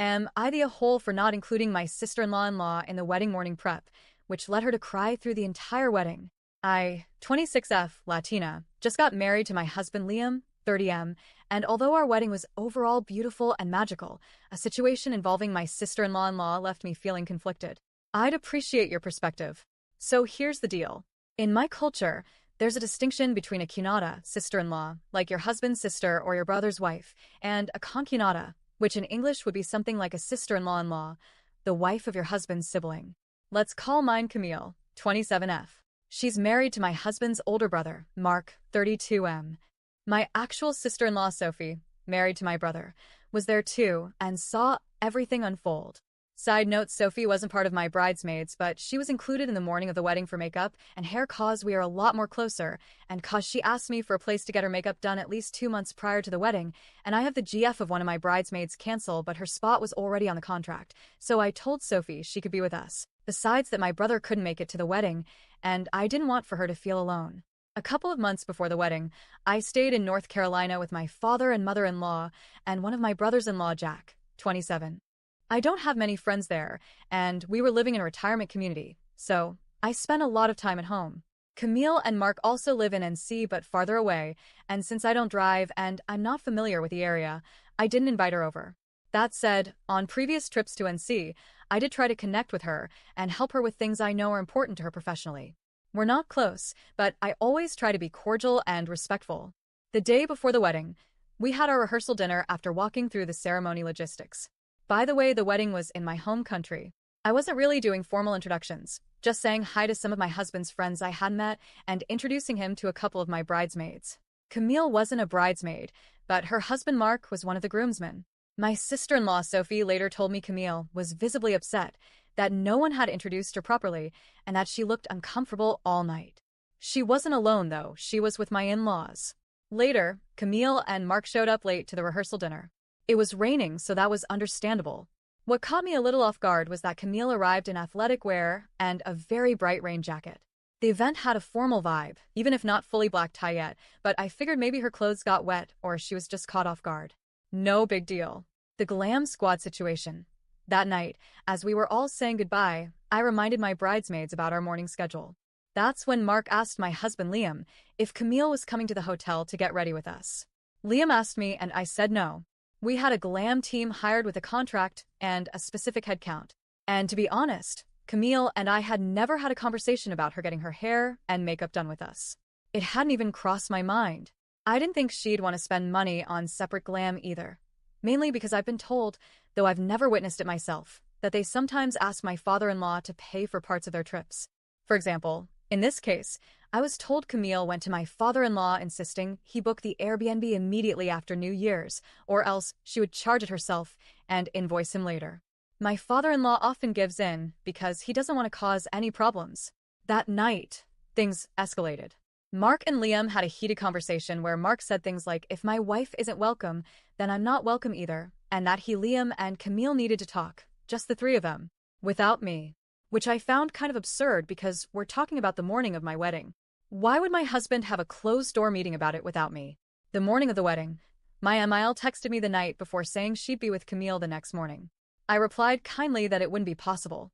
Am I the a-hole for not including my sister-in-law in the wedding morning prep, which led her to cry through the entire wedding? I, 26F, Latina, just got married to my husband Liam, 30M, and although our wedding was overall beautiful and magical, a situation involving my sister-in-law left me feeling conflicted. I'd appreciate your perspective. So here's the deal. In my culture, there's a distinction between a cunata, sister-in-law, like your husband's sister or your brother's wife, and a concunata, which in English would be something like a sister-in-law, the wife of your husband's sibling. Let's call mine Camille, 27F. She's married to my husband's older brother, Mark, 32M. My actual sister-in-law, Sophie, married to my brother, was there too and saw everything unfold. Side note, Sophie wasn't part of my bridesmaids, but she was included in the morning of the wedding for makeup and hair cause we are a lot more closer, and cause she asked me for a place to get her makeup done at least 2 months prior to the wedding, and I have the GF of one of my bridesmaids cancel, but her spot was already on the contract, so I told Sophie she could be with us. Besides that, my brother couldn't make it to the wedding, and I didn't want for her to feel alone. A couple of months before the wedding, I stayed in North Carolina with my father and mother-in-law and one of my brothers-in-law, Jack, 27. I don't have many friends there, and we were living in a retirement community, so I spent a lot of time at home. Camille and Mark also live in NC but farther away, and since I don't drive and I'm not familiar with the area, I didn't invite her over. That said, on previous trips to NC, I did try to connect with her and help her with things I know are important to her professionally. We're not close, but I always try to be cordial and respectful. The day before the wedding, we had our rehearsal dinner after walking through the ceremony logistics. By the way, the wedding was in my home country. I wasn't really doing formal introductions, just saying hi to some of my husband's friends I had met and introducing him to a couple of my bridesmaids. Camille wasn't a bridesmaid, but her husband Mark was one of the groomsmen. My sister-in-law Sophie later told me Camille was visibly upset that no one had introduced her properly and that she looked uncomfortable all night. She wasn't alone though, she was with my in-laws. Later, Camille and Mark showed up late to the rehearsal dinner. It was raining, so that was understandable. What caught me a little off guard was that Camille arrived in athletic wear and a very bright rain jacket. The event had a formal vibe, even if not fully black tie yet, but I figured maybe her clothes got wet or she was just caught off guard. No big deal. The glam squad situation. That night, as we were all saying goodbye, I reminded my bridesmaids about our morning schedule. That's when Mark asked my husband Liam if Camille was coming to the hotel to get ready with us. Liam asked me and I said no. We had a glam team hired with a contract and a specific headcount. And to be honest, Camille and I had never had a conversation about her getting her hair and makeup done with us. It hadn't even crossed my mind. I didn't think she'd want to spend money on separate glam either. Mainly because I've been told, though I've never witnessed it myself, that they sometimes ask my father-in-law to pay for parts of their trips. For example, in this case, I was told Camille went to my father-in-law insisting he book the Airbnb immediately after New Year's, or else she would charge it herself and invoice him later. My father-in-law often gives in because he doesn't want to cause any problems. That night, things escalated. Mark and Liam had a heated conversation where Mark said things like, if my wife isn't welcome, then I'm not welcome either, and that Liam and Camille needed to talk, just the three of them, without me. Which I found kind of absurd because we're talking about the morning of my wedding. Why would my husband have a closed-door meeting about it without me? The morning of the wedding, my MIL texted me the night before saying she'd be with Camille the next morning. I replied kindly that it wouldn't be possible,